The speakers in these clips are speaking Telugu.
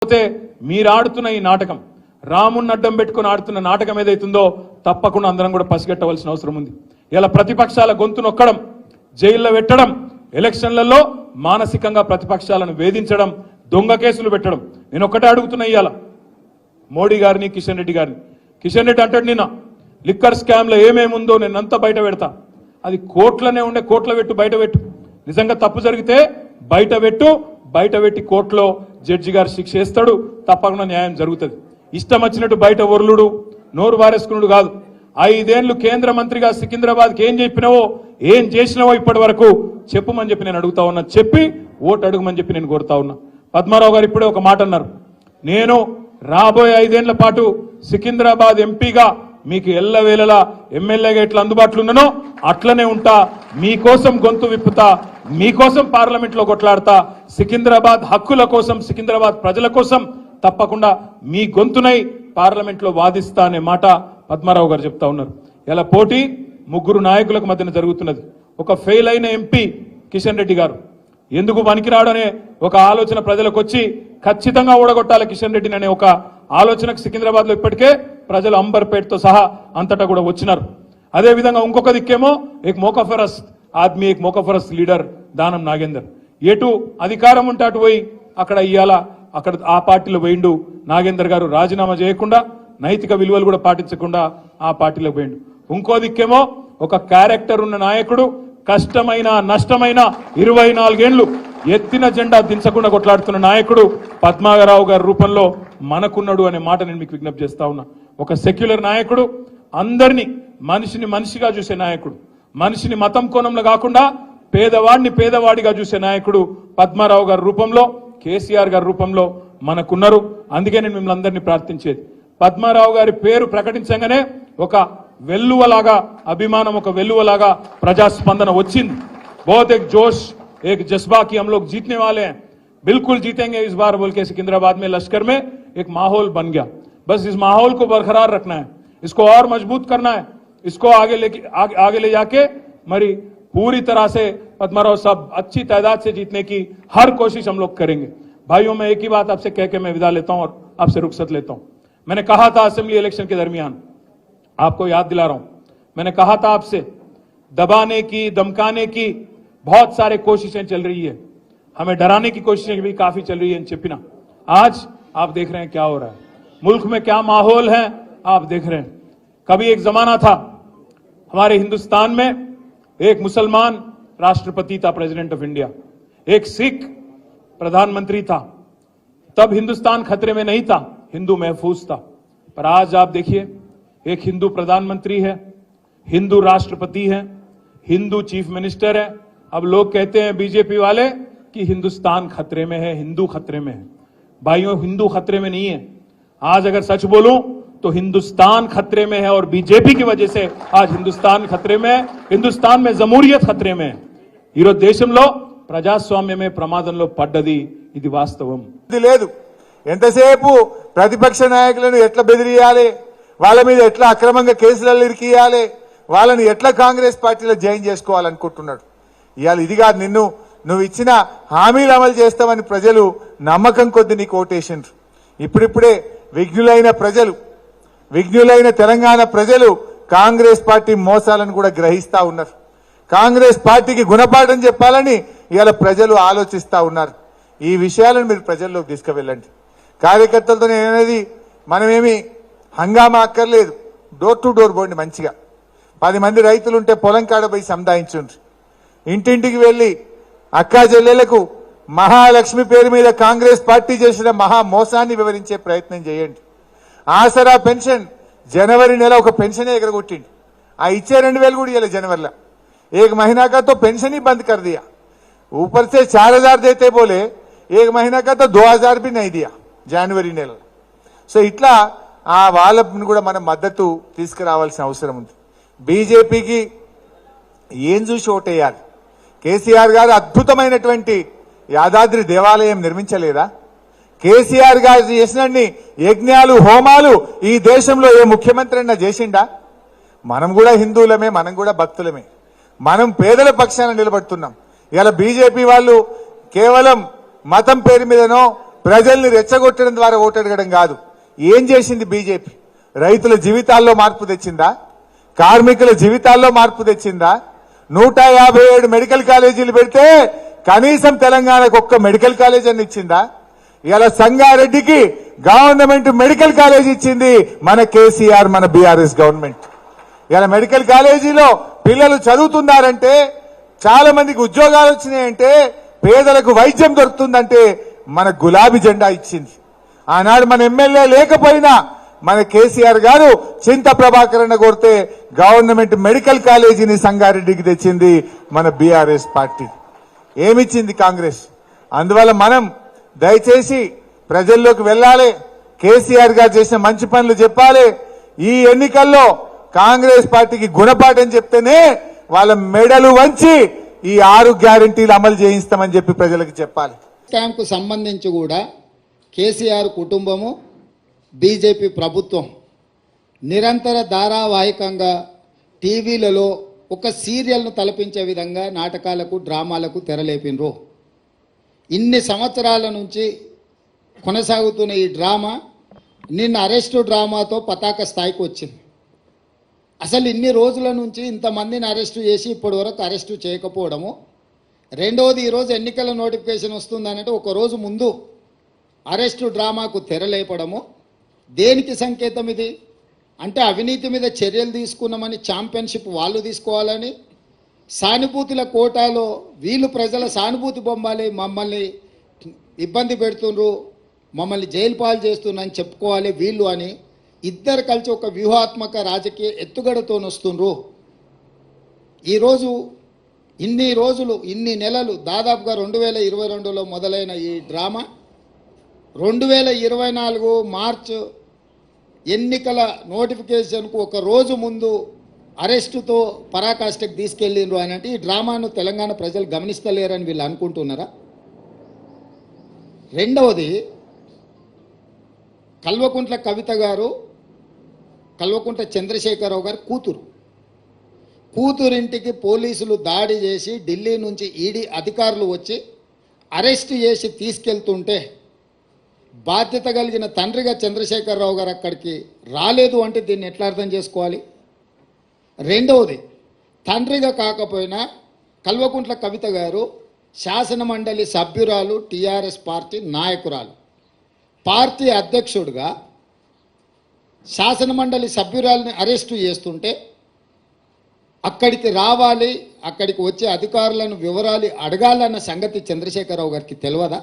మీరు ఆడుతున్న ఈ నాటకం రాముని అడ్డం పెట్టుకుని ఆడుతున్న నాటకం ఏదైతుందో తప్పకుండా అందరం కూడా పసిగట్టవలసిన అవసరం ఉంది. ఇలా ప్రతిపక్షాల గొంతు నొక్కడం, జైల్లో పెట్టడం, ఎలక్షన్లలో మానసికంగా ప్రతిపక్షాలను వేధించడం, దొంగ కేసులు పెట్టడం. నేను ఒక్కటే అడుగుతున్నా ఇవాళ మోడీ గారిని, కిషన్ రెడ్డి గారిని. కిషన్ రెడ్డి అంటాడు నిన్న లిక్కర్ స్కామ్ లో ఏమేముందో నేనంతా బయట పెడతా. అది కోట్లనే ఉండే, కోట్ల పెట్టు, బయట పెట్టు. నిజంగా తప్పు జరిగితే బయట పెట్టు, బయట పెట్టి కోర్టులో జడ్జి గారు శిక్ష వేస్తాడు, తప్పకుండా న్యాయం జరుగుతుంది. ఇష్టం వచ్చినట్టు బయట ఒర్లుడు, నోరు వారేసుకున్నాడు కాదు. 5 ఏళ్లు కేంద్ర మంత్రిగా సికింద్రాబాద్కి ఏం చెప్పినావో, ఏం చేసినావో ఇప్పటి వరకు చెప్పుమని చెప్పి నేను అడుగుతా ఉన్నా. చెప్పి ఓటు అడుగుమని చెప్పి నేను కోరుతా ఉన్నా. పద్మారావు గారు ఇప్పుడే ఒక మాట అన్నారు, నేను రాబోయే 5 ఏళ్ల పాటు సికింద్రాబాద్ ఎంపీగా మీకు ఎల్లవేళలా ఎమ్మెల్యేగా ఎట్లా అందుబాటులో ఉన్నానో అట్లనే ఉంటా. మీకోసం గొంతు విప్పుతా, మీకోసం పార్లమెంట్ లో కొట్లాడతా. సికింద్రాబాద్ హక్కుల కోసం, సికింద్రాబాద్ ప్రజల కోసం తప్పకుండా మీ గొంతునై పార్లమెంట్ లో వాదిస్తా అనే మాట పద్మారావు గారు చెప్తా ఉన్నారు. ఇలా పోటీ 3 నాయకులకు మధ్యన జరుగుతున్నది. ఒక ఫెయిల్ అయిన ఎంపీ కిషన్ రెడ్డి గారు ఎందుకు పనికిరాడనే ఒక ఆలోచన ప్రజలకు వచ్చి ఖచ్చితంగా ఓడగొట్టాలి కిషన్ రెడ్డిని అనే ఒక ఆలోచనకు సికింద్రాబాద్ లో ఇప్పటికే ప్రజలు అంబర్పేటతో సహా అంతటా కూడా వచ్చినారు. అదే విధంగా ఇంకొక దిక్కేమో ఏక్ మోకాఫరస్ ఆద్మీ, ఏక్ మోకాఫరస్ లీడర్ దానం నాగేందర్. ఎటు అధికారం ఉంటే అటు పోయి అక్కడ ఇయ్యాల, అక్కడ ఆ పార్టీలో పోయిండు నాగేందర్ గారు. రాజీనామా చేయకుండా, నైతిక విలువలు కూడా పాటించకుండా ఆ పార్టీలో పోయిండు. ఇంకో దిక్కేమో ఒక క్యారెక్టర్ ఉన్న నాయకుడు, కష్టమైన నష్టమైన 24 ఏళ్లు ఎత్తిన జెండా దించకుండా కొట్లాడుతున్న నాయకుడు పద్మారావు గారి రూపంలో మనకున్నాడు అనే మాట నేను మీకు విజ్ఞప్తి చేస్తా ఉన్నా. ఒక సెక్యులర్ నాయకుడు, అందరినీ మనిషిని మనిషిగా చూసే నాయకుడు, మనిషిని మతం కోణంలో కాకుండా పేదవాడిని పేదవాడిగా చూసే నాయకుడు పద్మారావు గారి రూపంలో, కేసీఆర్ గారి రూపంలో మనకున్నారు. అందుకే నేను మిమ్మల్ని అందరినీ ప్రార్థించేది, పద్మారావు గారి పేరు ప్రకటించగానే ఒక వెల్లువలాగా అభిమానం, ఒక వెల్లువలాగా ప్రజాస్పందన వచ్చింది. बहुत एक जोश, एक जज्बा कि हम लोग जीतने वाले हैं, बिल्कुल जीतेंगे इस बार बोल के सिकंदराबाद में लश्कर में एक माहौल बन गया. बस इस माहौल को बरकरार रखना है, इसको और मजबूत करना है, इसको आगे ले जाके मरी पूरी तरह से पद्माराव साहब अच्छी तादाद से जीतने की हर कोशिश हम लोग करेंगे. भाइयों, मैं एक ही बात आपसे कह के मैं विदा लेता हूं और आपसे रुखसत लेता हूं. मैंने कहा था असेंबली इलेक्शन के दरमियान, आपको याद दिला रहा हूं, मैंने कहा था आपसे दबाने की, धमकाने की बहुत सारे कोशिशें चल रही है, हमें डराने की कोशिशें भी काफी चल रही है. चिपिना आज आप देख रहे हैं क्या हो रहा है, मुल्क में क्या माहौल है आप देख रहे हैं. कभी एक जमाना था हमारे हिंदुस्तान में, एक मुसलमान राष्ट्रपति था, प्रेसिडेंट ऑफ इंडिया, एक सिख प्रधानमंत्री था. तब हिंदुस्तान खतरे में नहीं था, हिंदू महफूज था. पर आज आप देखिए, एक हिंदू प्रधानमंत्री है, हिंदू राष्ट्रपति है, हिंदू चीफ मिनिस्टर है. अब लोग कहते हैं बीजेपी वाले कि हिंदुस्तान खतरे में है, हिंदू खतरे में है. भाइयों, हिंदू खतरे में नहीं है. आज अगर सच बोलूं तो हिंदुस्तान खतरे में है और बीजेपी की वजह से आज हिंदुस्तान खतरे में है. हिंदुस्तान में जमहूरियत खतरे में है. ఈరోజు దేశంలో ప్రజాస్వామ్యమే ప్రమాదంలో పడ్డది, ఇది వాస్తవం. లేదు ఎంతసేపు ప్రతిపక్ష నాయకులను ఎట్లా బెదిరియాలి, వాళ్ళ మీద ఎట్లా అక్రమంగా కేసులలో ఇరికియాలి, వాళ్ళని ఎట్లా కాంగ్రెస్ పార్టీలో జాయిన్ చేసుకోవాలనుకుంటున్నాడు. ఇవాళ ఇది కాదు, నువ్వు ఇచ్చిన హామీలు అమలు చేస్తామని ప్రజలు నమ్మకం కొద్ది నీకు ఓటేసిండ్రు. ఇప్పుడిప్పుడే విఘ్నులైన తెలంగాణ ప్రజలు కాంగ్రెస్ పార్టీ మోసాలను కూడా గ్రహిస్తా ఉన్నారు. కాంగ్రెస్ పార్టీకి గుణపాఠం చెప్పాలని ఇవాళ ప్రజలు ఆలోచిస్తా ఉన్నారు. ఈ విషయాలను మీరు ప్రజల్లోకి తీసుకువెళ్ళండి. కార్యకర్తలతో నేననేది, మనమేమి హంగామా అక్కర్లేదు, డోర్ టు డోర్ పోండి. మంచిగా 10 మంది రైతులుంటే పొలం కాడ పోయి సంధాయించుండ్రు. ఇంటింటికి వెళ్లి అక్కా చెల్లెలకు మహాలక్ష్మి పేరు మీద కాంగ్రెస్ పార్టీ చేసిన మహా మోసాన్ని వివరించే ప్రయత్నం చేయండి. ఆసరా పెన్షన్ जनवरी నెల ఒక పెన్షన్ ఎగరగొట్టిండు. ఆ ఇచ్చే 2000 కూడా ఇవ్వలేదు जनवरी. एक महीना का तो पेंशन ही बंद कर दिया, ऊपर से 4000 देते बोले, 1 महीना का तो 2000 भी नहीं दिया जनवरी నెల. సో ఇట్లా ఆ వాళ్ళని కూడా మనం మద్దతు తీసుకురావాల్సిన అవసరం ఉంది. బీజేపీకి ఏం చూసి ఓటేయాలి? కేసీఆర్ గారు అద్భుతమైనటువంటి యాదాద్రి దేవాలయం నిర్మించలేదా? కేసీఆర్ గారు చేసినన్ని యజ్ఞాలు, హోమాలు ఈ దేశంలో ఏ ముఖ్యమంత్రి అయినా చేసిండా? మనం కూడా హిందువులమే, మనం కూడా భక్తులమే, మనం పేదల పక్షాన నిలబడుతున్నాం. ఇలా బీజేపీ వాళ్ళు కేవలం మతం పేరు మీదనో ప్రజల్ని రెచ్చగొట్టడం ద్వారా ఓటు అడగడం కాదు. ఏం చేసింది బీజేపీ? రైతుల జీవితాల్లో మార్పు తెచ్చిందా? కార్మికుల జీవితాల్లో మార్పు తెచ్చిందా? 157 మెడికల్ కాలేజీలు పెడితే కనీసం తెలంగాణకు ఒక్క మెడికల్ కాలేజ్ అని ఇచ్చిందా? ఇలా సంగారెడ్డికి గవర్నమెంట్ మెడికల్ కాలేజ్ ఇచ్చింది మన కేసీఆర్, మన బీఆర్ఎస్ గవర్నమెంట్. ఇలా మెడికల్ కాలేజీలో పిల్లలు చదువుతున్నారంటే, చాలా మందికి ఉద్యోగాలు వచ్చినాయంటే, పేదలకు వైద్యం దొరుకుతుందంటే మన గులాబీ జెండా ఇచ్చింది. ఆనాడు మన ఎమ్మెల్యే లేకపోయినా మన కేసీఆర్ గారు చింత ప్రభాకరణ కోరితే గవర్నమెంట్ మెడికల్ కాలేజీని సంగారెడ్డికి తెచ్చింది మన బీఆర్ఎస్ పార్టీ. ఏమిచ్చింది కాంగ్రెస్? అందువల్ల మనం దయచేసి ప్రజల్లోకి వెళ్ళాలి, కేసీఆర్ గారు చేసిన మంచి పనులు చెప్పాలి. ఈ ఎన్నికల్లో కాంగ్రెస్ పార్టీకి గుణపాఠం చెప్తేనే వాళ్ళ మెడలు వంచి ఈ 6 గ్యారెంటీలు అమలు చేయిస్తామని చెప్పి ప్రజలకు చెప్పాలి. స్కామ్కు సంబంధించి కూడా కేసీఆర్ కుటుంబము, బీజేపీ ప్రభుత్వం నిరంతర ధారావాహికంగా టీవీలలో ఒక సీరియల్ను తలపించే విధంగా నాటకాలకు, డ్రామాలకు తెరలేపినరు. ఇన్ని సంవత్సరాల నుంచి కొనసాగుతున్న ఈ డ్రామా నిన్న అరెస్టు డ్రామాతో పతాక స్థాయికి వచ్చింది. అసలు ఇన్ని రోజుల నుంచి ఇంతమందిని అరెస్టు చేసి ఇప్పటి వరకు అరెస్టు చేయకపోవడము. రెండవది, ఈరోజు ఎన్నికల నోటిఫికేషన్ వస్తుందనంటే ఒక రోజు ముందు అరెస్టు డ్రామాకు తెరలేపడము. దేనికి సంకేతం ఇది? అంటే అవినీతి మీద చర్యలు తీసుకున్నామని ఛాంపియన్షిప్ వాళ్ళు తీసుకోవాలని, సానుభూతుల కోటాలో వీళ్ళు ప్రజల సానుభూతి బొమ్మాలి, మమ్మల్ని ఇబ్బంది పెడుతుండ్రు, మమ్మల్ని జైలు పాలు చేస్తున్నారని చెప్పుకోవాలి వీళ్ళు అని ఇద్దరు కలిసి ఒక వ్యూహాత్మక రాజకీయ ఎత్తుగడతో వస్తుండ్రు. ఈరోజు ఇన్ని రోజులు, ఇన్ని నెలలు, దాదాపుగా 2022లో మొదలైన ఈ డ్రామా 2024 మార్చ్ ఎన్నికల నోటిఫికేషన్కు ఒక రోజు ముందు అరెస్టుతో పరాకాష్ఠకు తీసుకెళ్ళిండ్రు అని అంటే ఈ డ్రామాను తెలంగాణ ప్రజలు గమనిస్తలేరని వీళ్ళు అనుకుంటున్నారా? రెండవది, కల్వకుంట్ల కవిత గారు, కల్వకుంట్ల చంద్రశేఖరరావు గారు కూతురింటికి పోలీసులు దాడి చేసి ఢిల్లీ నుంచి ఈడీ అధికారులు వచ్చి అరెస్ట్ చేసి తీసుకెళ్తుంటే బాధ్యత కలిగిన తండ్రిగా చంద్రశేఖరరావు గారు అక్కడికి రాలేదు అంటే దీన్ని ఎట్లా అర్థం చేసుకోవాలి? రెండవది, తండ్రిగా కాకపోయినా కల్వకుంట్ల కవిత గారు శాసన మండలి సభ్యురాలు, టీఆర్ఎస్ పార్టీ నాయకురాలు, పార్టీ అధ్యక్షుడిగా శాసన మండలి సభ్యురాలని అరెస్టు చేస్తుంటే అక్కడికి రావాలి, అక్కడికి వచ్చే అధికారులను వివరాలు అడగాలన్న సంగతి చంద్రశేఖరరావు గారికి తెలియదా?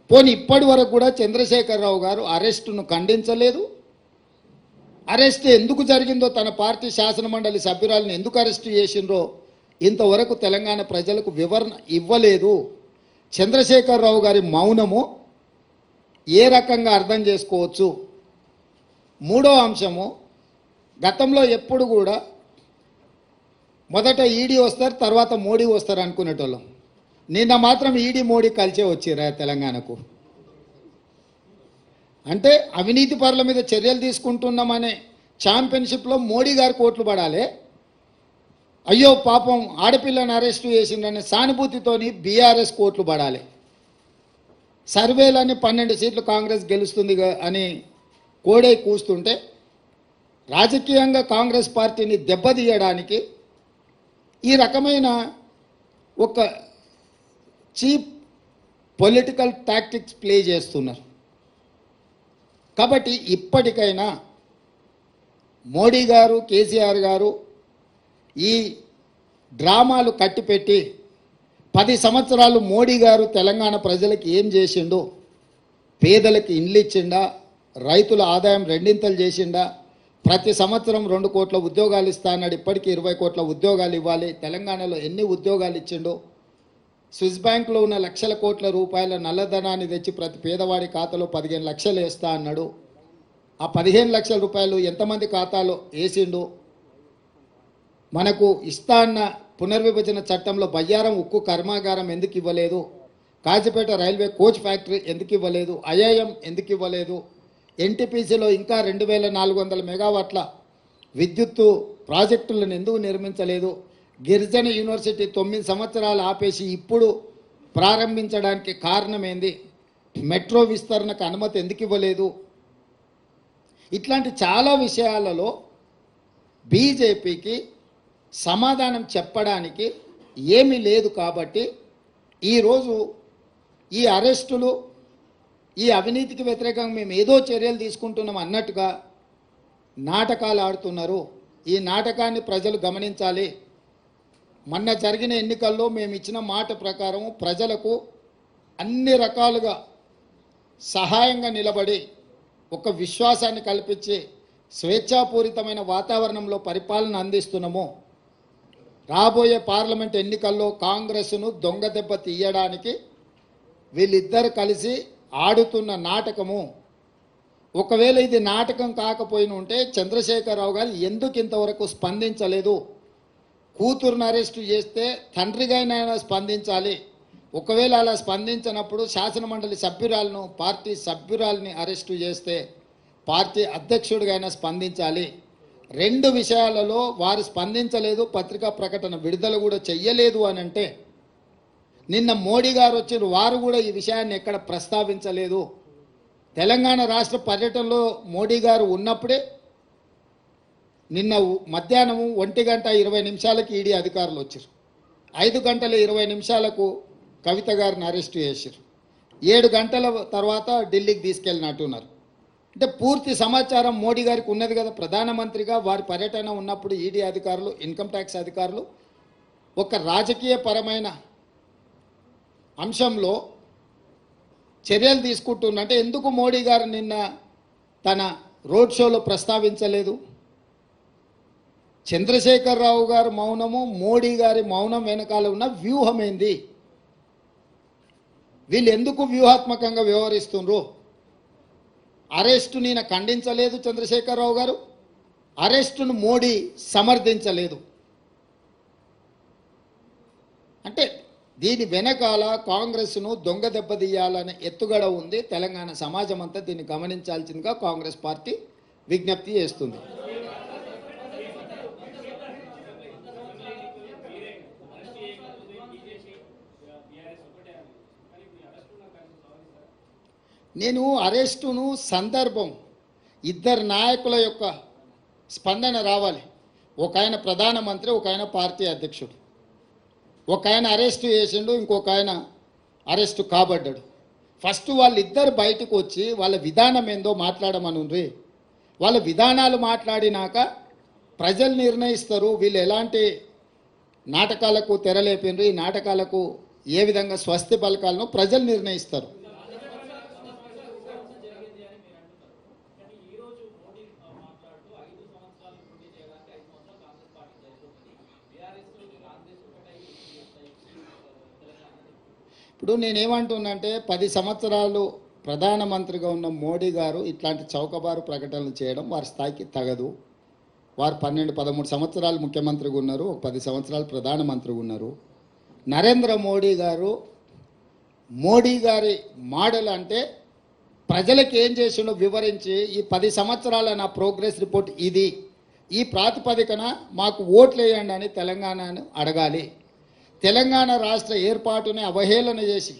పోనీ ఇప్పటి వరకు కూడా చంద్రశేఖరరావు గారు అరెస్టును ఖండించలేదు. అరెస్ట్ ఎందుకు జరిగిందో, తన పార్టీ శాసన మండలి సభ్యురాలను ఎందుకు అరెస్టు చేసిండ్రో ఇంతవరకు తెలంగాణ ప్రజలకు వివరణ ఇవ్వలేదు. చంద్రశేఖరరావు గారి మౌనము ఏ రకంగా అర్థం చేసుకోవచ్చు? మూడో అంశము, గతంలో ఎప్పుడు కూడా మొదట ఈడీ వస్తారు, తర్వాత మోడీ వస్తారు అనుకునేటోళ్ళం. నిన్న మాత్రం ఈడీ మోడీ కలిసే వచ్చిరా తెలంగాణకు. అంటే అవినీతి పరుల మీద చర్యలు తీసుకుంటున్నామనే ఛాంపియన్షిప్లో మోడీ గారు కోట్లు పడాలి, అయ్యో పాపం ఆడపిల్లని అరెస్టు చేసిండనే సానుభూతితోని బీఆర్ఎస్ కోట్లు పడాలి. సర్వేలని 12 సీట్లు కాంగ్రెస్ గెలుస్తుంది అని కోడే కూస్తుంటే రాజకీయంగా కాంగ్రెస్ పార్టీని దెబ్బతీయడానికి ఈ రకమైన ఒక చీప్ పొలిటికల్ టాక్టిక్స్ ప్లే చేస్తున్నారు. కాబట్టి ఇప్పటికైనా మోడీ గారు, కేసీఆర్ గారు ఈ డ్రామాలు కట్టిపెట్టి 10 సంవత్సరాలు మోడీ గారు తెలంగాణ ప్రజలకు ఏం చేసిండో, పేదలకు ఇండ్లు ఇచ్చిండా, రైతుల ఆదాయం రెండింతలు చేసిండా, ప్రతి సంవత్సరం 2 కోట్ల ఉద్యోగాలు ఇస్తా అన్నాడు, ఇప్పటికీ 20 కోట్ల ఉద్యోగాలు ఇవ్వాలి, తెలంగాణలో ఎన్ని ఉద్యోగాలు ఇచ్చిండో, స్విస్ బ్యాంకులో ఉన్న లక్షల కోట్ల రూపాయల నల్లధనాన్ని తెచ్చి ప్రతి పేదవాడి ఖాతాలో 15 లక్షలు వేస్తా అన్నాడు. ఆ 15 లక్షల రూపాయలు ఎంతమంది ఖాతాలో వేసిండు? మనకు ఇస్తా అన్న పునర్విభజన చట్టంలో బయ్యారం ఉక్కు కర్మాగారం ఎందుకు ఇవ్వలేదు? కాజీపేట రైల్వే కోచ్ ఫ్యాక్టరీ ఎందుకు ఇవ్వలేదు? ఐఐఎం ఎందుకు ఇవ్వలేదు? ఎన్టీపీసీలో ఇంకా 2400 మెగావాట్ల విద్యుత్తు ప్రాజెక్టులను ఎందుకు నిర్మించలేదు? గిరిజన యూనివర్సిటీ 9 సంవత్సరాలు ఆపేసి ఇప్పుడు ప్రారంభించడానికి కారణం ఏంది? మెట్రో విస్తరణకు అనుమతి ఎందుకు ఇవ్వలేదు? ఇట్లాంటి చాలా విషయాలలో బీజేపీకి సమాధానం చెప్పడానికి ఏమీ లేదు. కాబట్టి ఈరోజు ఈ అరెస్టులు, ఈ అవినీతికి వ్యతిరేకంగా మేము ఏదో చర్యలు తీసుకుంటున్నాం అన్నట్టుగా నాటకాలు ఆడుతున్నారు. ఈ నాటకాన్ని ప్రజలు గమనించాలి. మొన్న జరిగిన ఎన్నికల్లో మేము ఇచ్చిన మాట ప్రకారం ప్రజలకు అన్ని రకాలుగా సహాయంగా నిలబడి ఒక విశ్వాసాన్ని కల్పించి స్వేచ్ఛాపూరితమైన వాతావరణంలో పరిపాలన అందిస్తున్నాము. రాబోయే పార్లమెంట్ ఎన్నికల్లో కాంగ్రెస్ను దొంగ దెబ్బ తీయడానికి వీళ్ళిద్దరు కలిసి ఆడుతున్న నాటకము. ఒకవేళ ఇది నాటకం కాకపోయిన ఉంటే చంద్రశేఖరరావు గారు ఎందుకు ఇంతవరకు స్పందించలేదు? కూతురును అరెస్టు చేస్తే తండ్రిగానైనా స్పందించాలి. ఒకవేళ అలా స్పందించినప్పుడు శాసనమండలి సభ్యురాలను, పార్టీ సభ్యురాలని అరెస్టు చేస్తే పార్టీ అధ్యక్షుడిగైనా స్పందించాలి. రెండు విషయాలలో వారు స్పందించలేదు, పత్రికా ప్రకటన విడుదల కూడా చెయ్యలేదు అని అంటే, నిన్న మోడీ గారు వచ్చిన వారు కూడా ఈ విషయాన్ని ఎక్కడ ప్రస్తావించలేదు. తెలంగాణ రాష్ట్ర పర్యటనలో మోడీ గారు ఉన్నప్పుడే నిన్న మధ్యాహ్నం 1:20 ఈడీ అధికారులు వచ్చారు. 5:20 కవిత గారిని అరెస్టు చేశారు. 7 గంటల తర్వాత ఢిల్లీకి తీసుకెళ్ళినట్టున్నారు. అంటే పూర్తి సమాచారం మోడీ గారికి ఉన్నది కదా. ప్రధానమంత్రిగా వారి పర్యటన ఉన్నప్పుడు ఈడీ అధికారులు, ఇన్కమ్ ట్యాక్స్ అధికారులు ఒక రాజకీయ పరమైన అంశంలో చర్యలు తీసుకుంటున్నట్టే ఎందుకు మోడీ గారు నిన్న తన రోడ్ షోలో ప్రస్తావించలేదు? చంద్రశేఖరరావు గారు మౌనము, మోడీ గారి మౌనం వెనకాల ఉన్న వ్యూహం ఏంది? వీళ్ళు ఎందుకు వ్యూహాత్మకంగా వ్యవహరిస్తున్నారు? అరెస్టు నేను ఖండించలేదు చంద్రశేఖరరావు గారు, అరెస్టును మోడీ సమర్థించలేదు. అంటే దీని వెనకాల కాంగ్రెస్ను దొంగ దెబ్బతీయాలనే ఎత్తుగడ ఉంది. తెలంగాణ సమాజం అంతా దీన్ని గమనించాల్సిందిగా కాంగ్రెస్ పార్టీ విజ్ఞప్తి చేస్తుంది. నేను అరెస్టును సందర్భం, ఇద్దరు నాయకుల యొక్క స్పందన రావాలి. ఒక ఆయన ప్రధానమంత్రి, ఒక ఆయన పార్టీ అధ్యక్షుడు. ఒక ఆయన అరెస్టు చేసిండు, ఇంకొక ఆయన అరెస్టు కాబడ్డాడు. ఫస్ట్ వాళ్ళిద్దరు బయటకు వచ్చి వాళ్ళ విధానం ఏందో మాట్లాడమనుండ్రి. వాళ్ళ విధానాలు మాట్లాడినాక ప్రజలు నిర్ణయిస్తారు వీళ్ళు ఎలాంటి నాటకాలకు తెరలేపిండ్రు, ఈ నాటకాలకు ఏ విధంగా స్వస్తి పలకాలను ప్రజలు నిర్ణయిస్తారు. ఇప్పుడు నేనేమంటున్నానంటే 10 సంవత్సరాలు ప్రధానమంత్రిగా ఉన్న మోడీ గారు ఇట్లాంటి చౌకబారు ప్రకటనలు చేయడం వారి స్థాయికి తగదు. వారు 12-13 సంవత్సరాలు ముఖ్యమంత్రిగా ఉన్నారు, 10 సంవత్సరాలు ప్రధానమంత్రిగా ఉన్నారు. నరేంద్ర మోడీ గారు, మోడీ గారి మోడల్ అంటే ప్రజలకు ఏం చేసిండో వివరించి ఈ 10 సంవత్సరాల నా ప్రోగ్రెస్ రిపోర్ట్ ఇది, ఈ ప్రాతిపదికన మాకు ఓట్లు వేయండి అని తెలంగాణను అడగాలి. తెలంగాణ రాష్ట్ర ఏర్పాటుని అవహేళన చేసి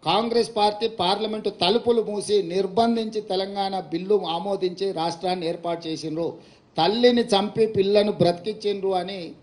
కాంగ్రెస్ పార్టీ పార్లమెంటు తలుపులు మూసి నిర్బంధించి తెలంగాణ బిల్లు ఆమోదించి రాష్ట్రాన్ని ఏర్పాటు చేసిండ్రు. తల్లిని చంపి పిల్లను బ్రతికించిండ్రు అని